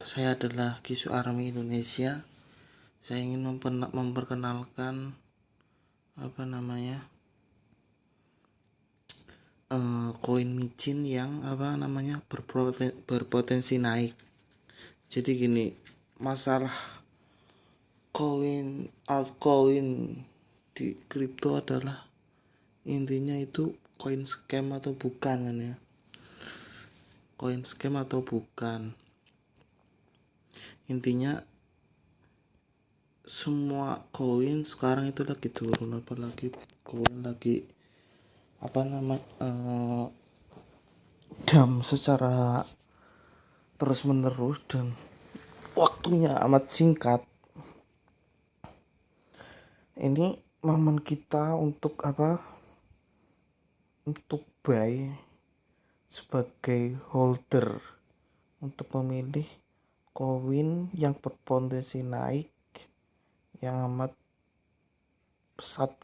Saya adalah Kisu Army Indonesia. Saya ingin memperkenalkan koin micin yang berpotensi naik. Jadi gini, masalah koin altcoin di kripto adalah intinya itu koin scam atau bukan kan ya. Koin scam atau bukan. Intinya semua koin sekarang itu lagi turun, apalagi koin lagi dam secara terus menerus dan waktunya amat singkat. Ini momen kita untuk untuk buy sebagai holder, untuk memilih koin yang berpotensi naik yang amat pesat.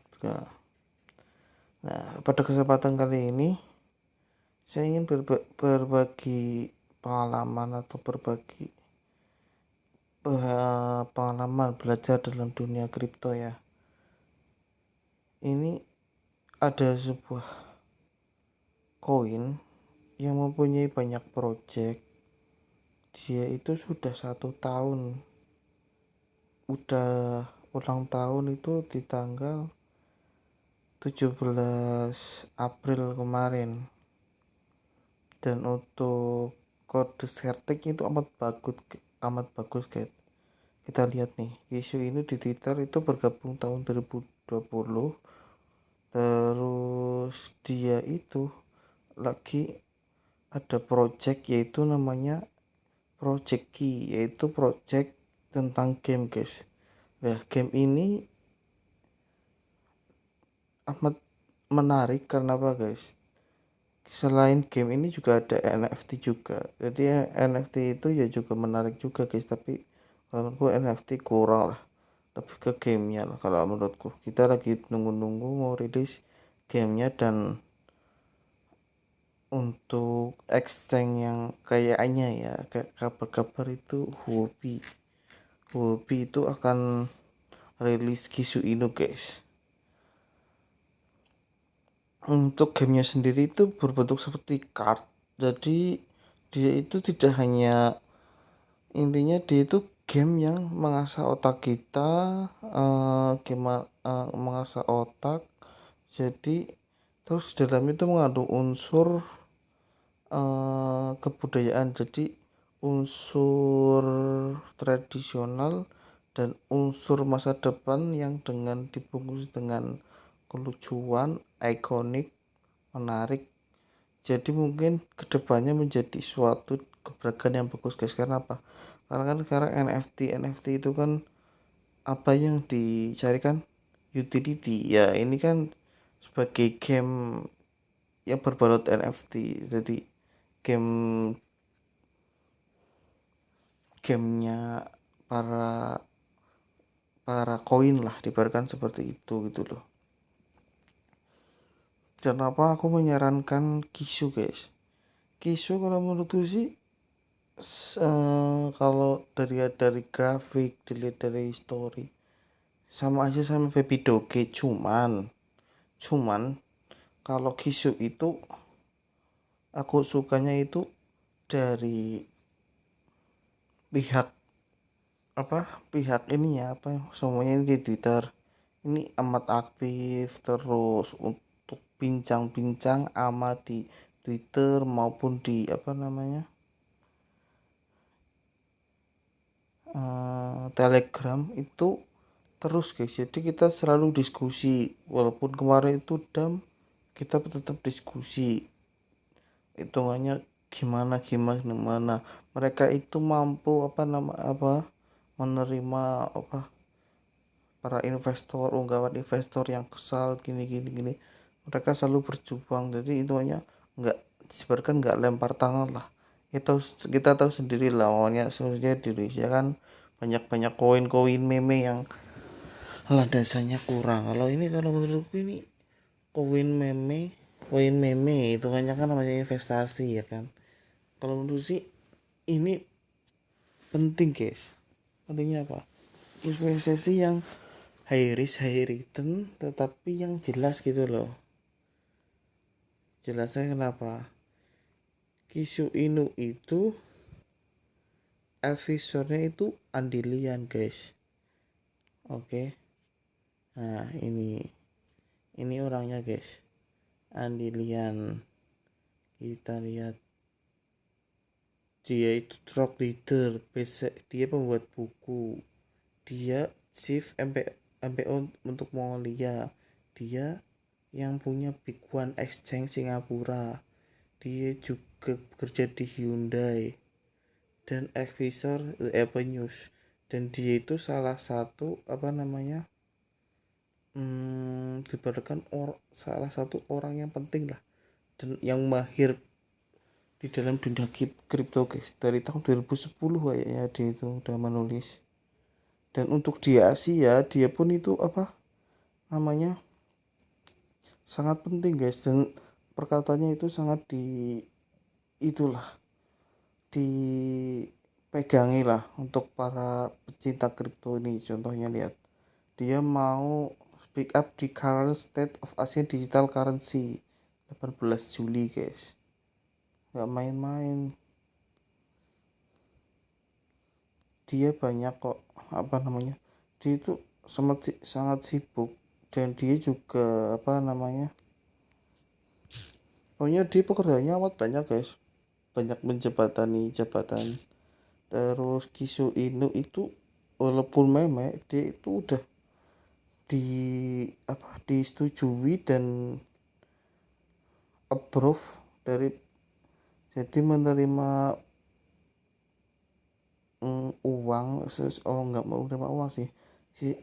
Nah, pada kesempatan kali ini saya ingin berbagi pengalaman atau berbagi pengalaman belajar dalam dunia kripto ya. Ini ada sebuah koin yang mempunyai banyak project. Dia itu sudah 1 tahun, udah ulang tahun itu di tanggal 17 April kemarin. Dan untuk kode sertik itu amat bagus guys. Kita lihat nih, isu ini di Twitter itu bergabung tahun 2020. Terus dia itu lagi ada project yaitu namanya Project Key, yaitu project tentang game guys. Nah, game ini amat menarik karena apa guys? Selain game ini juga ada NFT juga. Jadi NFT itu ya juga menarik juga guys, tapi kalau menurutku NFT kurang lah, lebih ke gamenya lah kalau menurutku. Kita lagi nunggu mau rilis gamenya, dan untuk exchange yang kayaknya ya kayak kabar-kabar itu Huobi itu akan rilis Kisu Inu guys. Untuk gamenya sendiri itu berbentuk seperti card. Jadi dia itu tidak hanya, intinya dia itu game yang mengasah otak kita, mengasah otak. Jadi terus dalam itu mengandung unsur kebudayaan, jadi unsur tradisional dan unsur masa depan yang dengan dibungkus dengan kelucuan, ikonik, menarik. Jadi mungkin kedepannya menjadi suatu gebrakan yang bagus guys. Karena apa? Karena kan sekarang NFT itu kan apa yang dicarikan utility ya. Ini kan sebagai game yang berbalut NFT, jadi gamenya para koin lah, diberikan seperti itu gitu loh. Kenapa aku menyarankan Kisu guys? Kisu kalau menurutku sih kalau dari grafik, dilihat dari story, sama aja sama Baby Doge. Cuman kalau Kisu itu aku sukanya itu dari pihak ini ya, semuanya ini di Twitter ini amat aktif terus untuk bincang-bincang amat di Twitter maupun di Telegram itu terus guys. Jadi kita selalu diskusi, walaupun kemarin itu kita tetap diskusi hitungannya gimana mereka itu mampu menerima para unggawan investor yang kesal gini. Mereka selalu berjuang. Jadi hitungannya nggak lempar tangan lah. Kita tahu sendiri lah, awalnya seharusnya di Indonesia kan banyak koin meme yang landasannya kurang. Kalau menurutku ini koin meme itu kan namanya investasi ya kan. Kalau menurut sih ini penting guys. Pentingnya apa? Investasi yang high risk high return tetapi yang jelas gitu loh. Jelasnya kenapa? Kishu Inu itu advisornya itu Andilian guys. Oke. Nah ini orangnya guys. Andilian. Kita lihat, dia itu drug leader, dia pembuat buku, dia chief MPO untuk Mongolia, dia yang punya Big One Exchange Singapura, dia juga bekerja di Hyundai dan advisor The Avenues, dan dia itu salah satu diberkan salah satu orang yang penting lah dan yang mahir di dalam dunia kripto guys. Dari tahun 2010 kayaknya dia itu udah menulis. Dan untuk di Asia dia pun itu sangat penting guys, dan perkataannya itu sangat itulah dipegangi lah untuk para pecinta kripto ini. Contohnya lihat, dia mau speak up di current state of Asian digital currency 18 Juli guys. Gak main-main, dia banyak kok dia itu sangat sibuk, dan dia juga pokoknya dia pekerjaannya amat banyak guys, banyak menjabatani jabatan. Terus Kishu Inu itu walaupun meme, dia itu udah disetujui dan approve jadi menerima uang. Nggak mau menerima uang sih,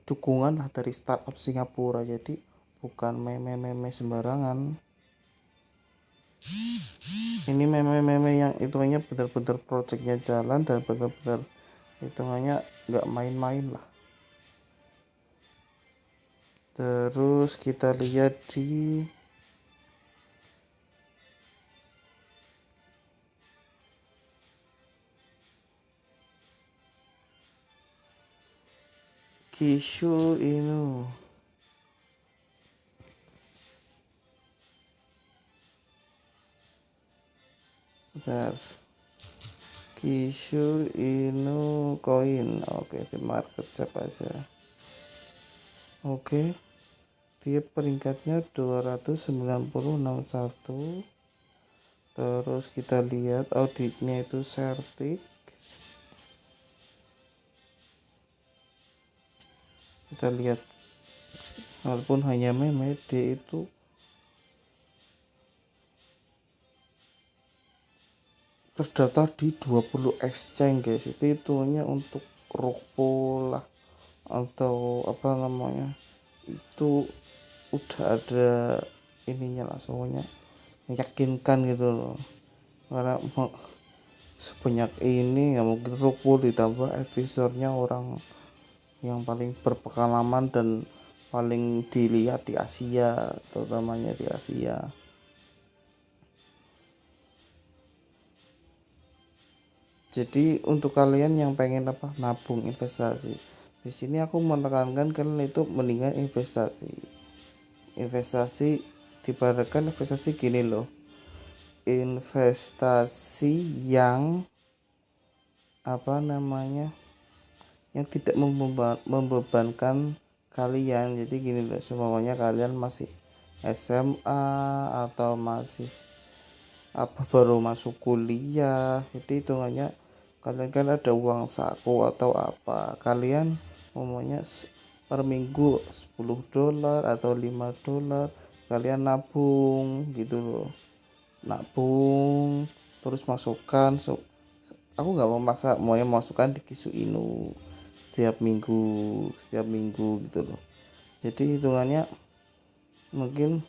dukungan lah dari startup Singapura. Jadi bukan meme sembarangan. Ini meme yang hitungannya benar-benar projectnya jalan dan benar-benar hitungannya nggak main-main lah. Terus kita lihat di Kishu Inu. Bentar. Kishu Inu Coin. Oke, di market cap aja. Oke. Dia peringkatnya 290.61. Terus kita lihat auditnya itu Certic. Kita lihat, walaupun hanya meme, dia itu terdaftar di 20 exchange guys. Itu hitungannya untuk Rokpo lah, atau itu udah ada ininya lah, semuanya meyakinkan gitu loh. Karena sebanyak ini nggak mungkin Rokpo ditambah advisornya orang yang paling berpengalaman dan paling dilihat di Asia, terutamanya di Asia. Jadi untuk kalian yang pengen nabung investasi, di sini aku menekankan kalian itu mendingan investasi dibandingkan investasi gini loh, investasi yang yang tidak membebankan kalian. Jadi gini loh, semuanya kalian masih SMA atau masih baru masuk kuliah, jadi hitungannya kalian kan ada uang saku atau kalian umumnya per minggu $10 atau $5 kalian nabung gitu loh, terus masukkan. Aku nggak memaksa maunya masukkan di Kishu Inu setiap minggu gitu loh. Jadi hitungannya mungkin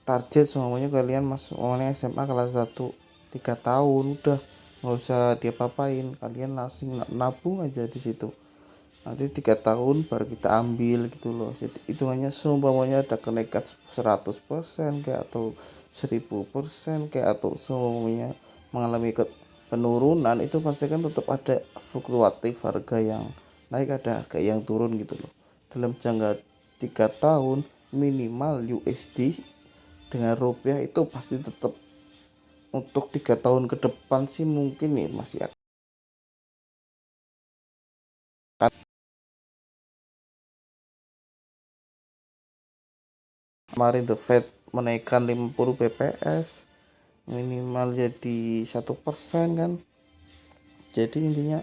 target semuanya kalian masuk SMA kelas 1 3 tahun udah nggak usah diapa-apain, kalian langsung nabung aja di situ, nanti 3 tahun baru kita ambil gitu loh. Jadi hitungannya seumpamanya ada kenaikan 100% kayak atau 1000% kayak atau semuanya mengalami penurunan itu pasti kan tetap ada fluktuatif, harga yang naik ada harga yang turun gitu loh. Dalam jangka 3 tahun minimal USD dengan rupiah itu pasti tetap untuk 3 tahun ke depan sih mungkin nih masih akan. Kemarin The Fed menaikkan 50 bps minimal jadi 1% kan. Jadi intinya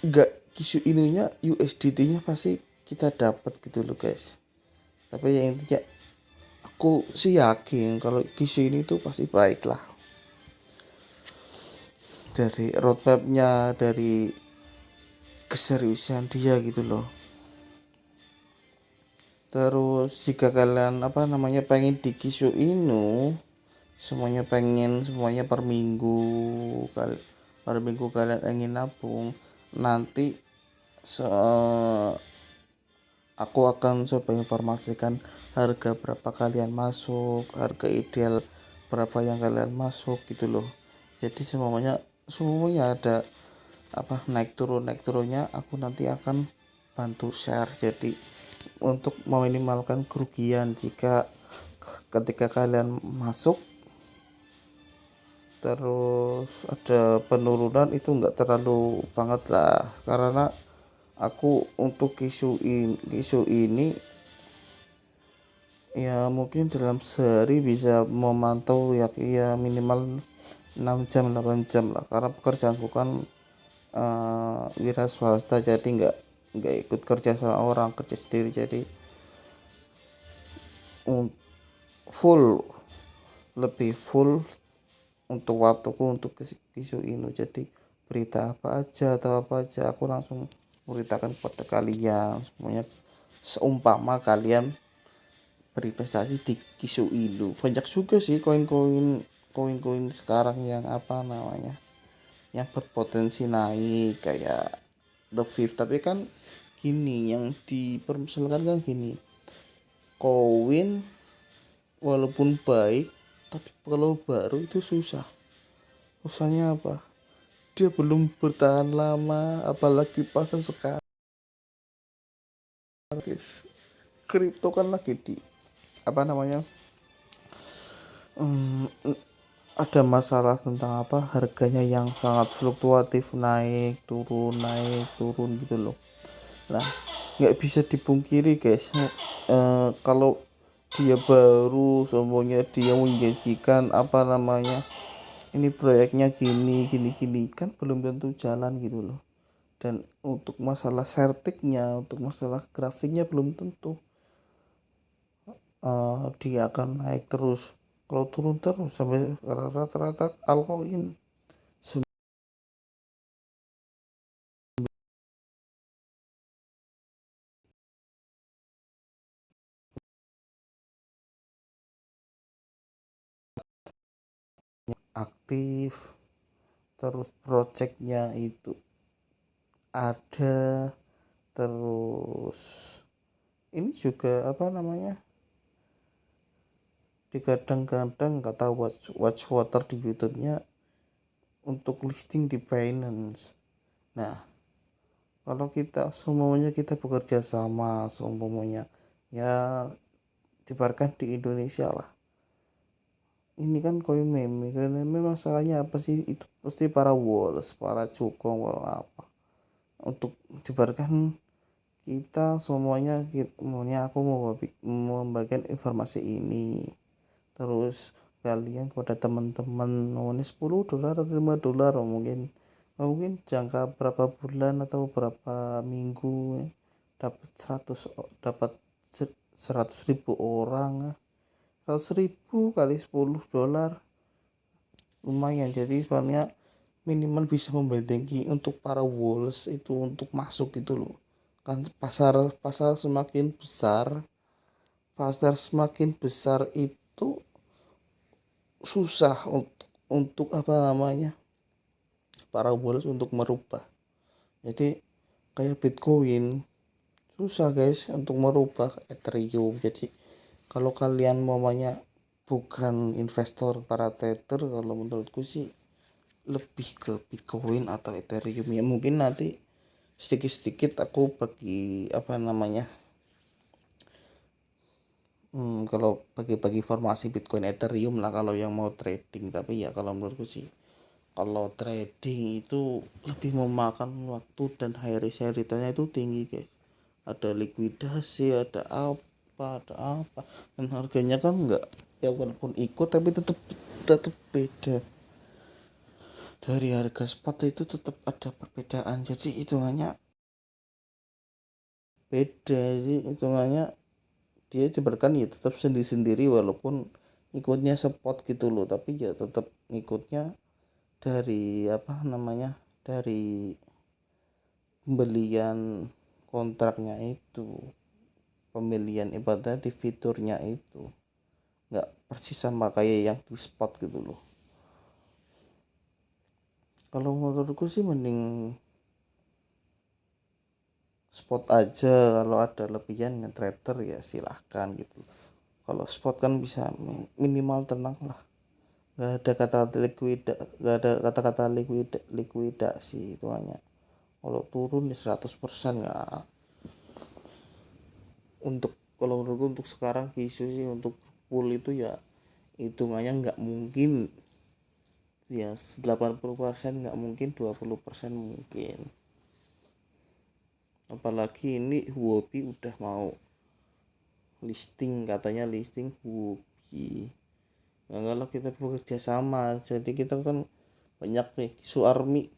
nggak isu ininya USDT-nya pasti kita dapat gitu loh guys. Tapi yang intinya aku sih yakin kalau isu ini tuh pasti baik lah. Dari roadmapnya, dari keseriusan dia gitu loh. Terus jika kalian pengen di Kishu Inu, semuanya per minggu kalian ingin nabung, nanti aku akan coba informasikan harga berapa kalian masuk, harga ideal berapa yang kalian masuk gitu loh. Jadi semuanya ada naik turunnya aku nanti akan bantu share. Jadi untuk meminimalkan kerugian jika ketika kalian masuk terus ada penurunan itu enggak terlalu banget lah, karena aku untuk isu ini ya mungkin dalam sehari bisa memantau ya minimal 6 jam 8 jam lah, karena pekerjaanku kan wira swasta, jadi nggak ikut kerja sama orang, kerja sendiri, jadi full lebih full untuk waktuku untuk isu ini. Jadi berita apa aja atau apa aja aku langsung beritakan kepada kalian semuanya, seumpama kalian berinvestasi di Kisu Indo. Banyak juga sih koin-koin sekarang yang yang berpotensi naik kayak The Fifth. Tapi kan gini, yang dipermisalkan kan gini, koin walaupun baik tapi kalau baru itu susahnya dia belum bertahan lama, apalagi pasar sekarang guys. Kripto kan lagi di apa namanya hmm, ada masalah tentang harganya yang sangat fluktuatif, naik turun gitu loh. Nah, nggak bisa dipungkiri guys, kalau dia baru semuanya dia menjanjikan ini proyeknya gini kan belum tentu jalan gitu loh. Dan untuk masalah sertiknya, untuk masalah grafiknya belum tentu dia akan naik terus. Kalau turun terus sampai rata-rata altcoin aktif, terus projectnya itu ada, terus ini juga digadang-gadang kata Watchwater di YouTube-nya untuk listing di Binance. Nah, kalau kita bekerja sama semuanya ya dibarkan di Indonesia lah. Ini kan koin meme masalahnya apa sih? Itu pasti para walls, para cukong, para apa untuk dibarkan kita semuanya aku mau membagikan informasi ini. Terus kalian kepada teman-teman ini $10 atau $5 mungkin jangka berapa bulan atau berapa minggu dapat 100.000 orang, 100.000 kali $10 lumayan. Jadi soalnya minimal bisa membentengi untuk para wolves itu untuk masuk gitu loh. Kan pasar semakin besar itu susah untuk para wolves untuk merubah. Jadi kayak Bitcoin susah guys untuk merubah Ethereum. Jadi kalau kalian bukan investor para trader, kalau menurutku sih lebih ke Bitcoin atau Ethereum ya. Mungkin nanti sedikit-sedikit aku bagi apa namanya, kalau bagi-bagi informasi Bitcoin Ethereum lah kalau yang mau trading. Tapi ya kalau menurutku sih, kalau trading itu lebih memakan waktu dan high risk high returnnya itu tinggi guys. Ada likuidasi, ada apa dan harganya kan enggak, ya walaupun ikut tapi tetap tetap beda dari harga spot, itu tetap ada perbedaan, jadi hitungannya beda. Jadi hitungannya dia jebarkan ya tetap sendiri-sendiri walaupun ikutnya spot gitu loh, tapi ya tetap ikutnya dari apa namanya, dari pembelian kontraknya itu, pembelian ibaratnya di fiturnya itu nggak persis sama kayak yang di spot gitu loh. Kalau menurutku sih mending spot aja, kalau ada lebihan nge-trader ya silahkan gitu. Kalau spot kan bisa minimal tenang lah, nggak ada kata nggak ada kata-kata likuidasi itu hanya kalau turun ya 100% ya. Untuk kalau menurutku untuk sekarang isu sih untuk full itu ya hitungannya nggak mungkin ya 80% nggak mungkin, 20% mungkin. Apalagi ini Huobi udah mau listing, katanya listing Huobi. Nah, kalau kita bekerja sama jadi kita kan banyak nih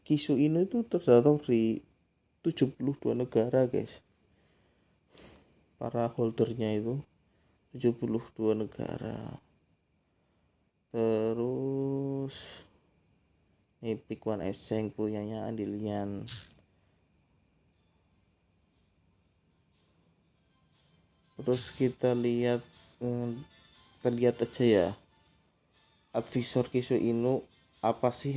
Kisu ini itu terdaftar di 72 negara guys, para holdernya itu 72 negara. Terus ini Pick One Exchange punyanya Andilian. Terus kita lihat, aja ya advisor Kisu Inu, apa sih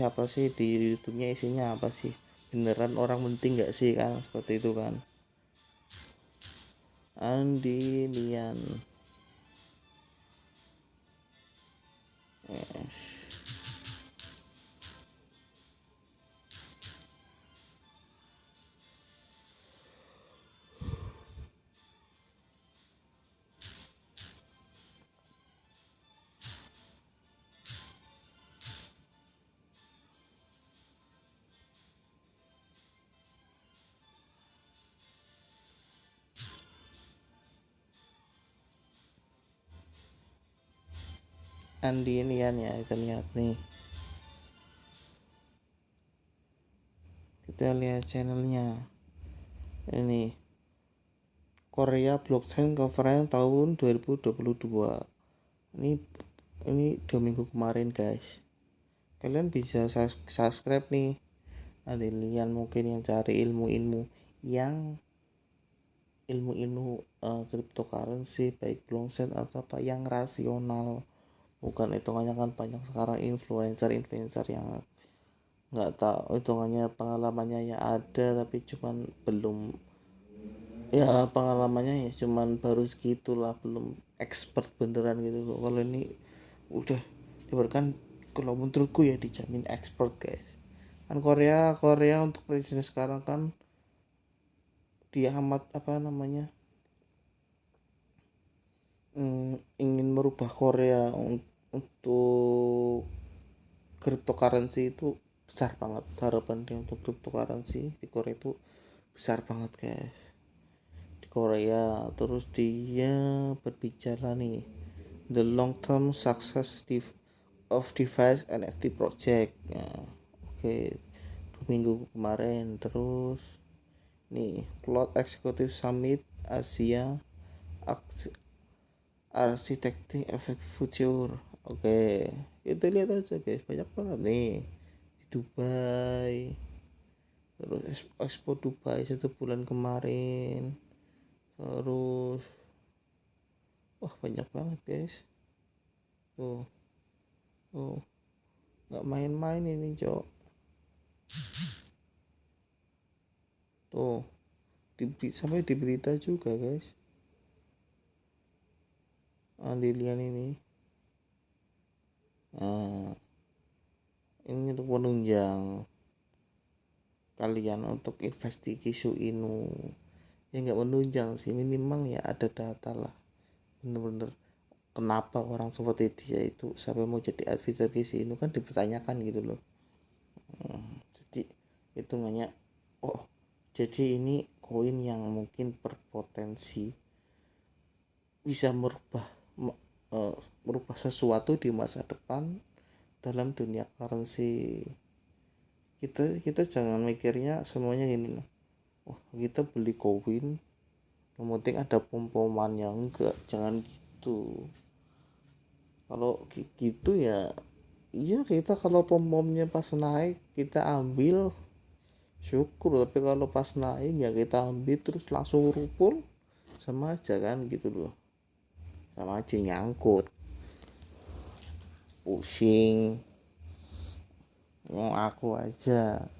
di YouTube-nya, isinya apa sih, beneran orang penting nggak sih, kan seperti itu kan. Andilian, yes. Andilian ya, kita lihat nih, kita lihat channelnya ini, Korea Blockchain Conference tahun 2022. Ini 2 minggu kemarin guys. Kalian bisa subscribe nih. Andilian mungkin yang cari ilmu-ilmu yang ilmu-ilmu cryptocurrency, baik blockchain atau apa yang rasional, bukan hitungannya. Kan banyak sekarang influencer yang nggak tahu hitungannya, pengalamannya ya ada tapi cuman belum, ya pengalamannya ya cuman baru segitulah, belum expert beneran gitu loh. Kalau ini udah diberikan, kalau menurutku ya dijamin expert guys. Kan Korea Korea untuk presiden sekarang kan dia amat apa namanya, ingin merubah Korea untuk cryptocurrency itu besar banget. Harapan dia untuk cryptocurrency di Korea itu besar banget guys, di Korea. Terus dia berbicara nih, the long term success of device NFT project ya. Oke, 2 minggu kemarin. Terus nih, Cloud Executive Summit Asia Architecting Effect Future. Oke, kita lihat aja guys, banyak banget nih di Dubai. Terus Expo Dubai 1 bulan kemarin. Terus wah banyak banget guys. Tuh nggak main-main ini cok. Tuh sampai di berita juga guys, Andilian ini. Nah, ini untuk menunjang kalian untuk investigasi Inu. Ya nggak menunjang sih, minimal ya ada data lah, bener-bener kenapa orang seperti dia itu sampai mau jadi advisor Inu kan dipertanyakan gitu loh. Jadi hitungannya, oh jadi ini koin yang mungkin berpotensi bisa merubah sesuatu di masa depan dalam dunia currency. Kita jangan mikirnya semuanya gini loh, wah kita beli koin yang penting ada pom-pomannya, enggak, jangan gitu. Kalau gitu ya iya, kita kalau pom-pomnya pas naik kita ambil syukur, tapi kalau pas naik ya kita ambil terus langsung rupul, sama aja kan gitu loh, sama aja nyangkut, pusing. Aku aja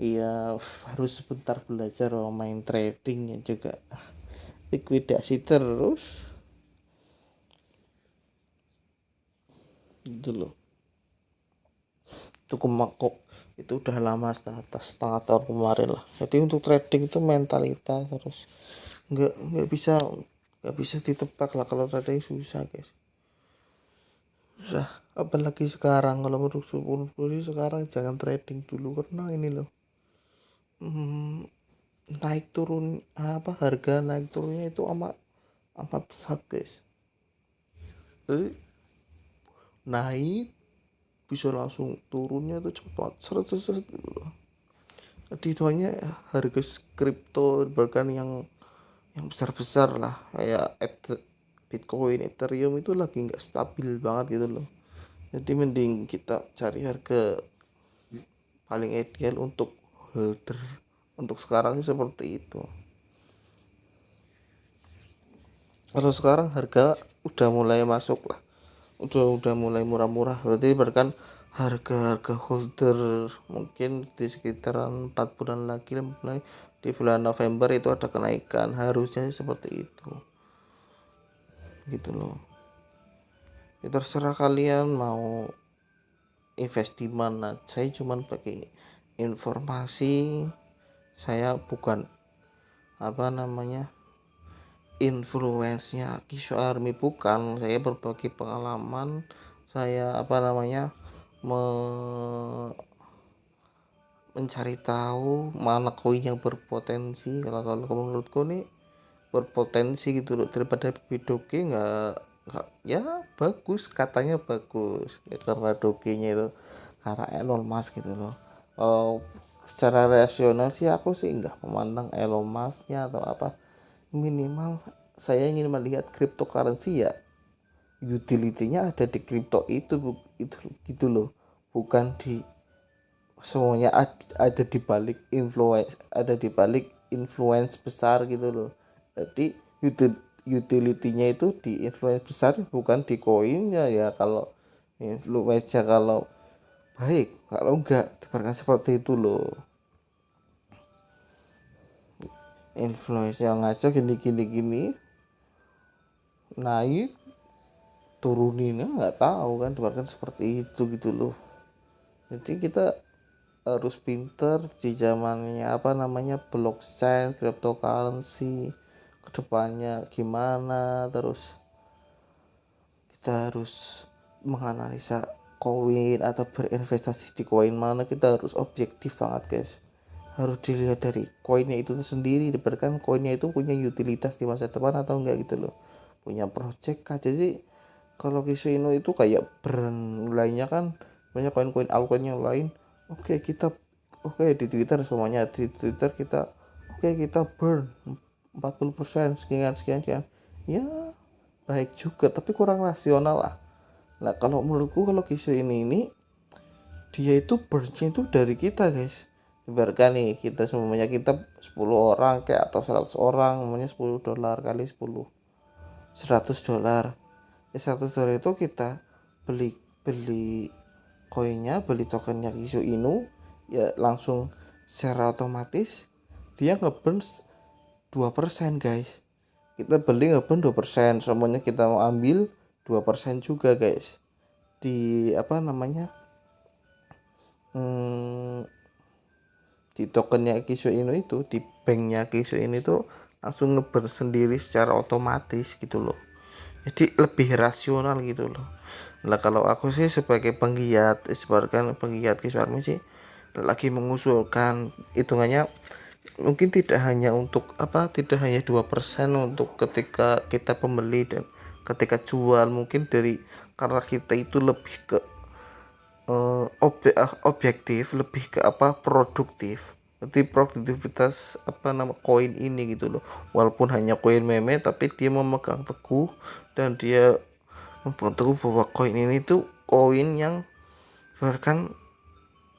iya harus sebentar belajar main trading ya juga, likuidasi terus gitu loh. Itu kok itu udah lama, setengah tahun kemarin lah. Jadi untuk trading itu mentalitas terus, nggak bisa ditebak lah. Kalau trading susah guys, susah. Apalagi sekarang, kalau menurut sekarang jangan trading dulu karena ini loh, naik turun harga naik turunnya itu amat amat pesat guys. Jadi naik bisa langsung turunnya tuh cepat, seret seret gitu loh. Jadi itu hanya harga kripto bahkan yang besar-besar lah kayak Bitcoin, Ethereum itu lagi nggak stabil banget gitu loh. Jadi mending kita cari harga paling ideal untuk holder. Untuk sekarang sih seperti itu. Kalau sekarang harga udah mulai masuk lah, udah mulai murah-murah, berarti bahkan harga holder mungkin di sekitaran 4 bulan lagi, 5 bulan lagi, di bulan November itu ada kenaikan, harusnya seperti itu gitu loh. Ya terserah kalian mau invest di mana, saya cuman pakai informasi, saya bukan influence-nya Kisho Army, bukan. Saya berbagi pengalaman, saya mencari tahu mana koin yang berpotensi. Kalau menurutku nih berpotensi gitu loh, daripada doge nggak ya bagus, katanya bagus ya, karena dogenya itu karena Elon Musk gitu loh. Kalau secara rasional sih aku sih nggak memandang Elon Musknya atau apa, minimal saya ingin melihat cryptocurrency ya utility-nya ada di kripto itu gitu loh, bukan di semuanya ada di balik influence besar gitu loh. Jadi utility-nya itu di influence besar, bukan di koinnya ya. Kalau influence-nya kalau baik, kalau enggak dibiarkan seperti itu loh. Influence yang ngaco gini naik turuninnya nggak tahu kan, dibiarkan seperti itu gitu loh. Jadi kita harus pinter di zamannya blockchain, cryptocurrency, kedepannya gimana. Terus kita harus menganalisa koin atau berinvestasi di koin mana, kita harus objektif banget guys. Harus dilihat dari koinnya itu sendiri, diberikan koinnya itu punya utilitas di masa depan atau enggak gitu loh, punya project kah. Jadi kalau Kisino itu kayak brand lainnya kan, banyak koin-koin altcoin yang lain. Di Twitter semuanya, di Twitter kita kita burn 40% sekian sekian sekian, ya baik juga tapi kurang rasional lah. Nah kalau menurutku, kalau Kisio ini dia itu burnnya itu dari kita guys. Ibaratkan nih kita semuanya, kita 10 orang kayak atau 100 orang, namanya $10 kali 10, $100. Ya $100 itu kita beli beli koinnya, beli tokennya Kisho Inu, ya langsung secara otomatis dia ngeburn 2% guys. Kita beli ngeburn 2%, semuanya kita mau ambil 2% juga guys, di hmm, di tokennya Kishu Inu itu, di banknya Kishu ini tuh langsung ngeburn sendiri secara otomatis gitu loh. Jadi lebih rasional gitu loh. Nah kalau aku sih sebagai penggiat, sebagai penggiat Kishu Army sih lagi mengusulkan hitungannya mungkin tidak hanya untuk tidak hanya 2% untuk ketika kita pembeli dan ketika jual, mungkin dari karena kita itu lebih ke objektif, lebih ke produktif. Jadi produktivitas koin ini gitu loh, walaupun hanya koin meme tapi dia memegang teguh dan dia memegang teguh bahwa koin ini tuh koin yang bahkan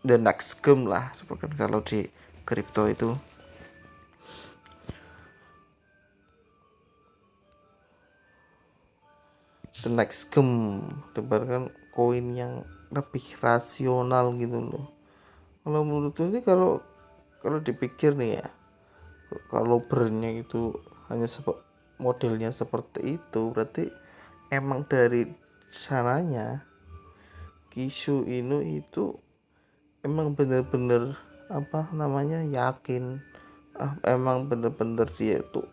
the next game lah, seperti kalau di kripto itu the next game, bahkan koin yang lebih rasional gitu loh. Kalau menurutku sih, kalau kalau dipikir nih ya, kalau brandnya itu hanya modelnya seperti itu, berarti emang dari sananya Kishu Inu itu emang bener-bener yakin, emang bener-bener dia tuh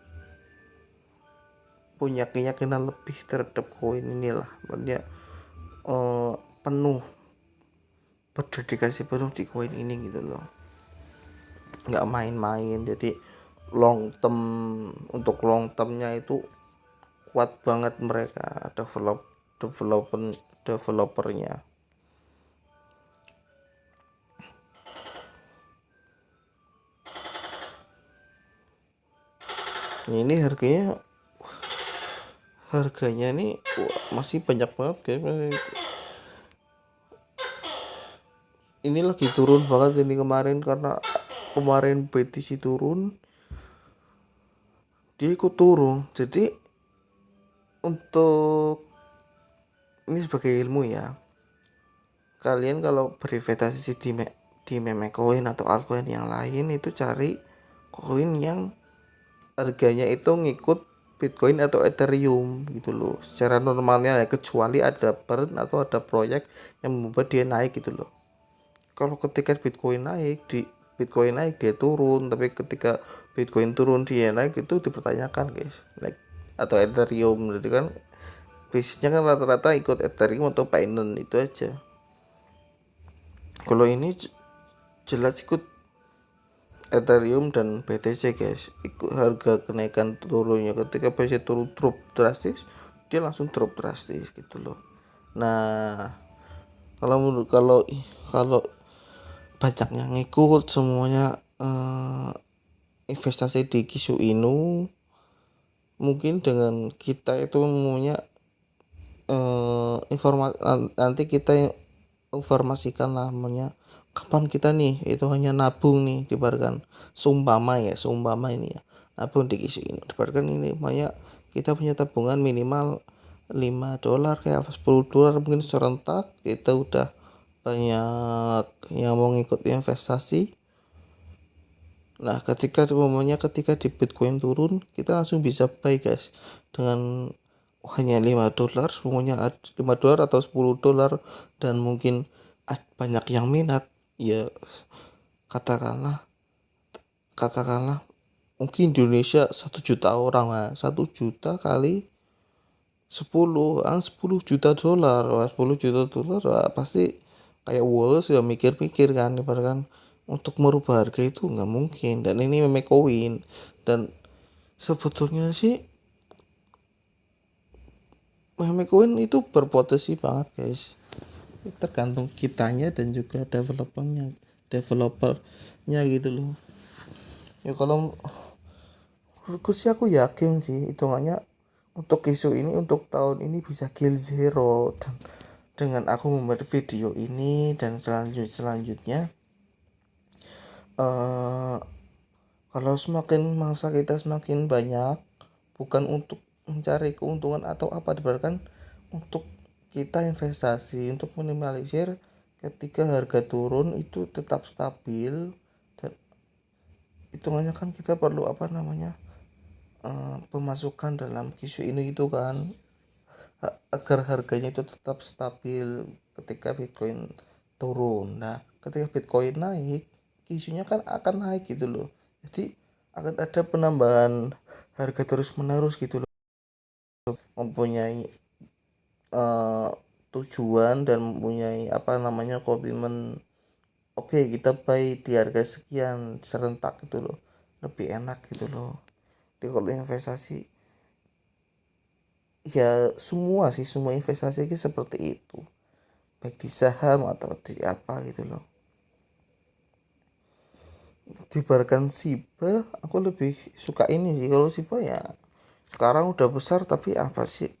punya keyakinan lebih terhadap koin inilah, dia eh, penuh berdedikasi penuh di koin ini gitu loh, nggak main-main. Jadi untuk long termnya itu kuat banget mereka developernya. Ini harganya nih masih banyak banget guys. Ini lagi turun banget ini kemarin, karena kemarin BTC turun, dia ikut turun. Jadi untuk ini sebagai ilmu ya, kalian kalau berinvestasi di meme coin atau altcoin yang lain, itu cari koin yang harganya itu ngikut Bitcoin atau Ethereum gitu loh secara normalnya ya, kecuali ada burn atau ada proyek yang membuat dia naik gitu loh. Kalau ketika Bitcoin naik dia turun, tapi ketika Bitcoin turun dia naik, itu dipertanyakan guys, like atau Ethereum. Jadi kan bisnisnya kan rata-rata ikut Ethereum atau Binance itu aja. Kalau ini jelas ikut Ethereum dan BTC guys, ikut harga kenaikan turunnya. Ketika BTC turun drop drastis, dia langsung drop drastis gitu loh. Nah kalau kalau banyaknya ngikut semuanya investasi di Kishu Inu, mungkin dengan kita itu maunya informasi, nanti kita informasikan namanya kapan kita nih itu hanya nabung nih, dibarkan seumpama ini ya, nabung di Kishu Inu, dibarkan ini banyak, kita punya tabungan minimal $5 kayak $10 mungkin serentak, kita udah banyak yang mau ngikut investasi. Nah ketika di Bitcoin turun, kita langsung bisa buy guys dengan hanya $5, semuanya $5 atau $10, dan mungkin banyak yang minat ya. Katakanlah mungkin di Indonesia 1 juta orang lah, 1 juta kali 10 juta dolar. Wah, 10 juta dolar pasti kayak Wallace ya, mikir-mikir kan, kan untuk merubah harga itu nggak mungkin. Dan ini meme koin, dan sebetulnya sih meme koin itu berpotensi banget guys, tergantung kitanya dan juga developernya gitu loh ya. Kalau aku yakin sih hitungannya untuk isu ini untuk tahun ini bisa kill zero, dan dengan aku membuat video ini dan selanjutnya kalau semakin masa kita semakin banyak, bukan untuk mencari keuntungan atau apa, diberikan untuk kita investasi untuk minimalisir ketika harga turun itu tetap stabil. Dan hitungannya kan kita perlu pemasukan dalam Kishu ini itu kan, agar harganya itu tetap stabil ketika Bitcoin turun. Nah ketika Bitcoin naik, isunya kan akan naik gitu loh. Jadi akan ada penambahan harga terus menerus gitu loh, mempunyai eh, tujuan dan mempunyai apa namanya komitmen. Oke, kita buy di harga sekian serentak gitu loh, lebih enak gitu loh. Jadi kalau investasi ya semua investasi itu seperti itu, baik di saham atau di apa gitu loh. Dibarkan Shiba, aku lebih suka ini sih. Kalau Shiba ya sekarang udah besar tapi apa sih,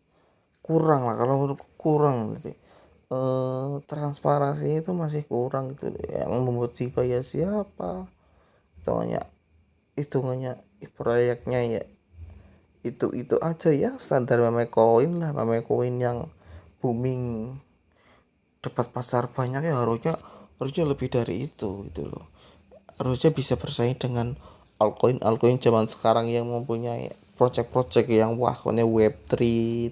kurang lah kalau menurutku, kurang gitu. Transparansi itu masih kurang gitu. Yang membuat Shiba ya siapa, hitungannya hitungannya proyeknya ya itu aja ya, standar meme coin lah, meme coin yang booming, dapat pasar banyak ya, harusnya harusnya lebih dari itu gitu loh. Harusnya bisa bersaing dengan altcoin zaman sekarang yang mempunyai project-project yang wah, ini Web3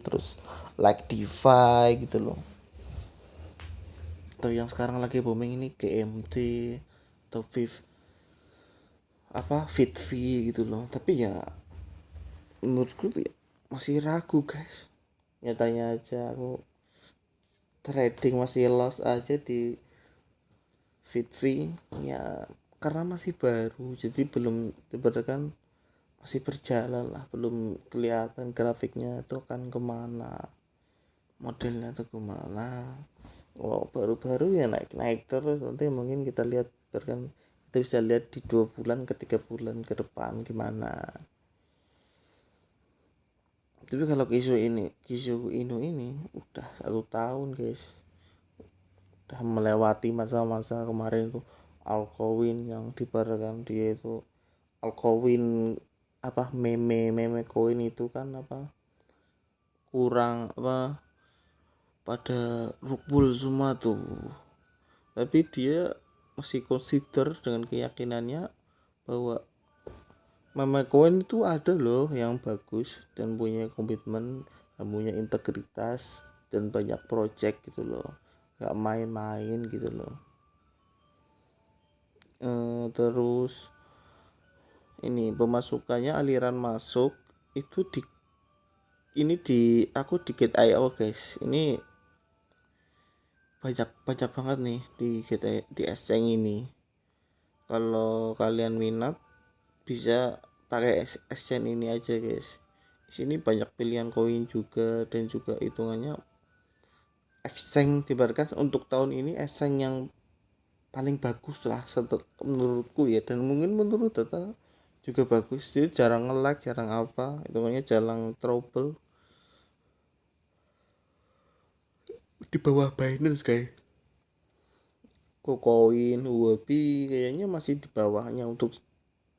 terus like DeFi gitu loh. Atau yang sekarang lagi booming ini GMT atau FitV gitu loh. Tapi ya menurutku tuh ya masih ragu guys. Nyatanya aja aku trading masih loss aja di FitV ya, karena masih baru, jadi belum diberikan, masih berjalan lah, belum kelihatan grafiknya itu akan kemana, modelnya itu kemana. Kalau baru-baru ya naik-naik terus, nanti mungkin kita lihat kan, kita bisa lihat di 2 bulan ke 3 bulan ke depan gimana. Tapi kalau Kishu Inu ini udah 1 tahun guys, udah melewati masa-masa kemarin tuh Alkowin yang dibarengkan dia itu. Alkowin apa, meme koin itu kan apa, kurang apa, pada rukbul semua tuh. Tapi dia masih consider dengan keyakinannya bahwa meme koin itu ada loh yang bagus dan punya komitmen dan punya integritas dan banyak project gitu loh, gak main-main gitu loh. Terus ini pemasukannya, aliran masuk itu di aku di Gate.io guys, ini banyak banyak banget nih di Gate.io, di exchange ini. Kalau kalian minat bisa pakai exchange ini aja guys. Di sini banyak pilihan koin juga, dan juga hitungannya exchange dibarkan untuk tahun ini, exchange yang paling bagus lah menurutku ya, dan mungkin menurut data juga bagus. Jadi jarang nge-lag, jarang apa, hitungannya jarang trouble di bawah Binance guys. Kokoin, Huobi kayaknya masih di bawahnya untuk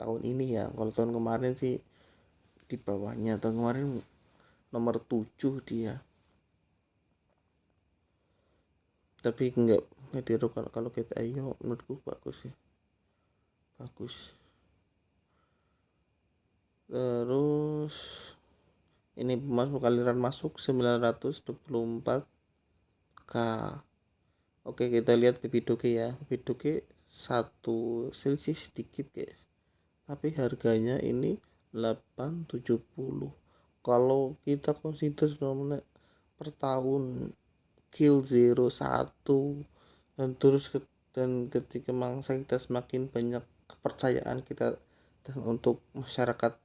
tahun ini ya. Kalau tahun kemarin sih di bawahnya, tahun kemarin nomor 7 dia. Tapi enggak dirukan. Kalau kita ayo menurutku bagus sih, bagus. Terus ini masuk, aliran masuk 924k. Oke, kita lihat Bibidoge ya. Bibidoge satu selisih sedikit guys, tapi harganya ini 870. Kalau kita consider per tahun kill 01, dan terus dan ketika mangsa kita semakin banyak kepercayaan kita, dan untuk masyarakat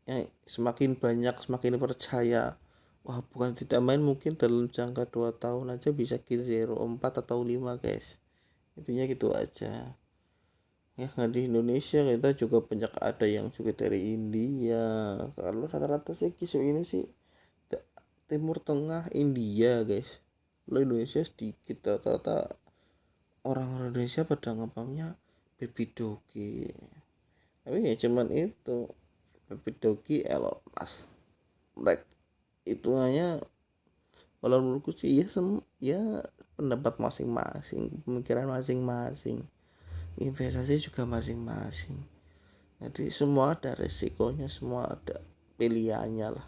yang semakin banyak, semakin percaya, wah bukan tidak main, mungkin dalam jangka 2 tahun aja bisa kill 04 atau 5 guys. Intinya gitu aja ya. Nggak di Indonesia, kita juga banyak ada yang juga dari India. Kalau rata-rata sih kisah ini sih Timur Tengah, India guys. Lo Indonesia sedikit, rata-rata orang Indonesia pada ngepamnya Baby Dogi. Tapi ya cuman itu, Baby Dogi Elon Musk, mereka itu hanya, kalau menurutku sih ya ya pendapat masing-masing, pemikiran masing-masing, investasi juga masing-masing. Jadi semua ada resikonya, semua ada pilihannya lah.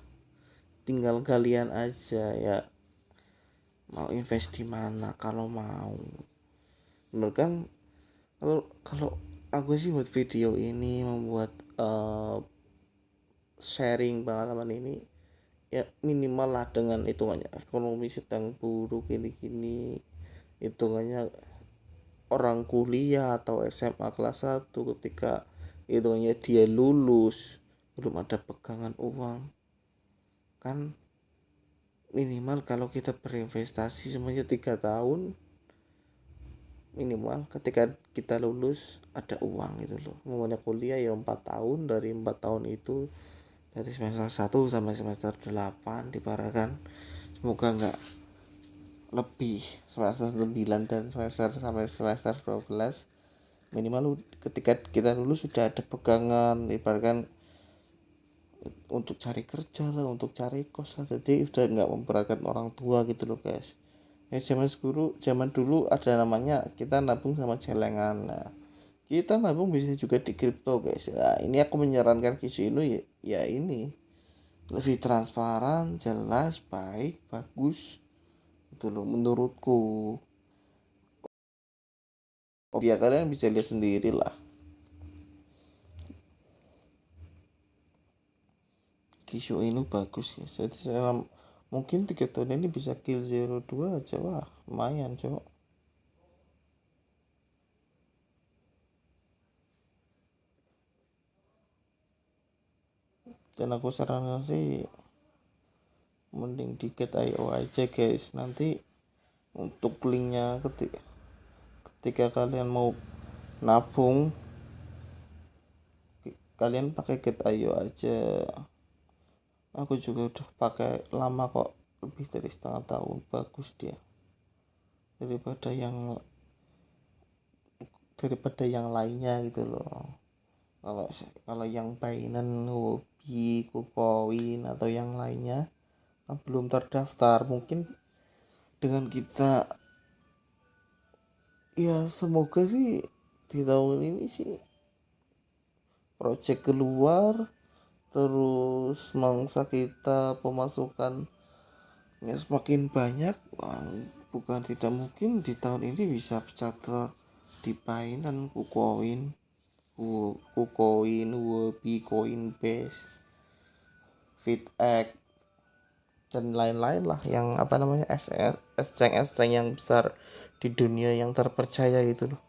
Tinggal kalian aja ya mau invest di mana. Kalau mau, menurut kan Kalau aku sih buat video ini, membuat sharing pengalaman ini, ya minimal lah dengan hitungannya ekonomi sedang buruk gini-gini, hitungannya orang kuliah atau SMA kelas 1, ketika hitungannya dia lulus belum ada pegangan uang kan. Minimal kalau kita berinvestasi semuanya 3 tahun, minimal ketika kita lulus ada uang gitu loh. Memangnya kuliah ya 4 tahun, dari 4 tahun itu dari semester 1 sampai semester 8 diparahkan, semoga enggak lebih, semester 9 dan semester sampai semester 12, minimal ketika kita lulus sudah ada pegangan, ibaratkan untuk cari kerja lah, untuk cari kos lah, jadi udah nggak memberatkan orang tua gitu loh guys. Ya zaman dulu ada namanya kita nabung sama celengan. Nah, kita nabung bisa juga di kripto guys. Nah, ini aku menyarankan Kisu ini, ya ini lebih transparan, jelas, baik, bagus itu loh menurutku. Oh ya, kalian bisa lihat sendiri lah. Kisu ini bagus ya. Jadi saya mungkin 3 tahun ini bisa kill 02 aja, wah lumayan cok. Dan aku sarankan sih mending di Get.io aja guys. Nanti untuk linknya, ketika kalian mau nabung, kalian pakai Get.io aja. Aku juga udah pakai lama kok, lebih dari setengah tahun. Bagus dia daripada yang lainnya gitu loh. Kalau yang Binance, Huobi, KuCoin atau yang lainnya kan belum terdaftar. Mungkin dengan kita, ya semoga sih di tahun ini sih project keluar, terus mangsa kita pemasukan semakin banyak. Wah, bukan tidak mungkin di tahun ini bisa pecah telur di Binance, KuCoin, Huobi, Coinbase, FitX dan lain-lain lah, yang apa namanya, exchange yang besar di dunia yang terpercaya gitu loh.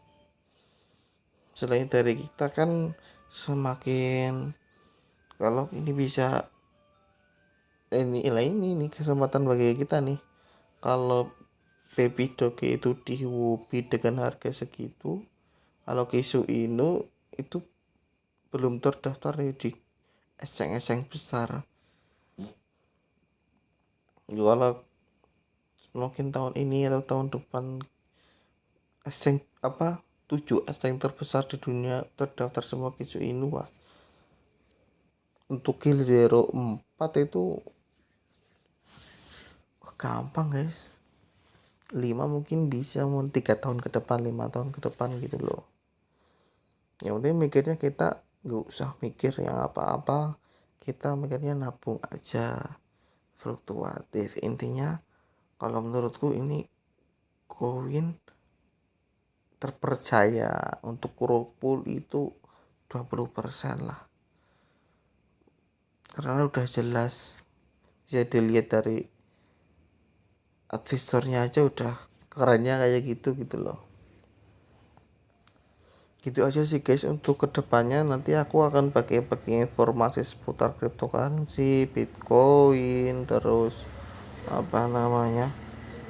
Selain dari kita kan, semakin kalau ini bisa, ini kesempatan bagi kita nih. Kalau baby doge itu di Wobi dengan harga segitu, kalau Kisu Inu itu belum terdaftar nih di exchange besar. Kalau mungkin tahun ini atau tahun depan exchange 7 exchange terbesar di dunia terdaftar semua Kisu Inu, wah, untuk kill 04 itu gampang guys. 5 mungkin bisa, mau 3 tahun ke depan, 5 tahun ke depan gitu loh. Yang penting mikirnya kita gak usah mikir yang apa-apa, kita mikirnya nabung aja, fluktuatif. Intinya kalau menurutku ini koin terpercaya. Untuk Kuropul itu 20% lah, karena udah jelas, bisa dilihat dari advisornya aja udah kerennya kayak gitu loh. Gitu aja sih guys. Untuk kedepannya nanti aku akan bagi informasi seputar cryptocurrency, bitcoin, terus apa namanya,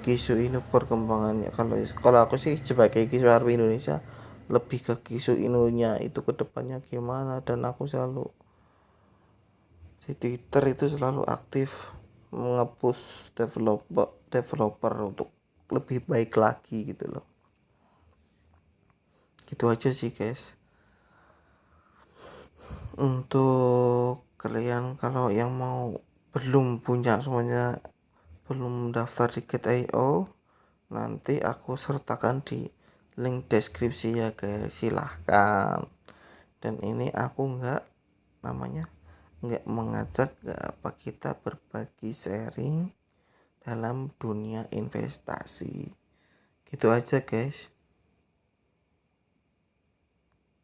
Kisu Inu perkembangannya. Kalau aku sih sebagai Kisu Army Indonesia, lebih ke Kisu Inunya itu kedepannya gimana. Dan aku selalu di Twitter itu selalu aktif nge-push developer untuk lebih baik lagi gitu loh. Gitu aja sih guys. Untuk kalian kalau yang mau, belum punya semuanya, belum daftar di Get.io, nanti aku sertakan di link deskripsi ya guys, silahkan. Dan ini aku nggak mengajak apa, kita berbagi sharing dalam dunia investasi. Gitu aja guys.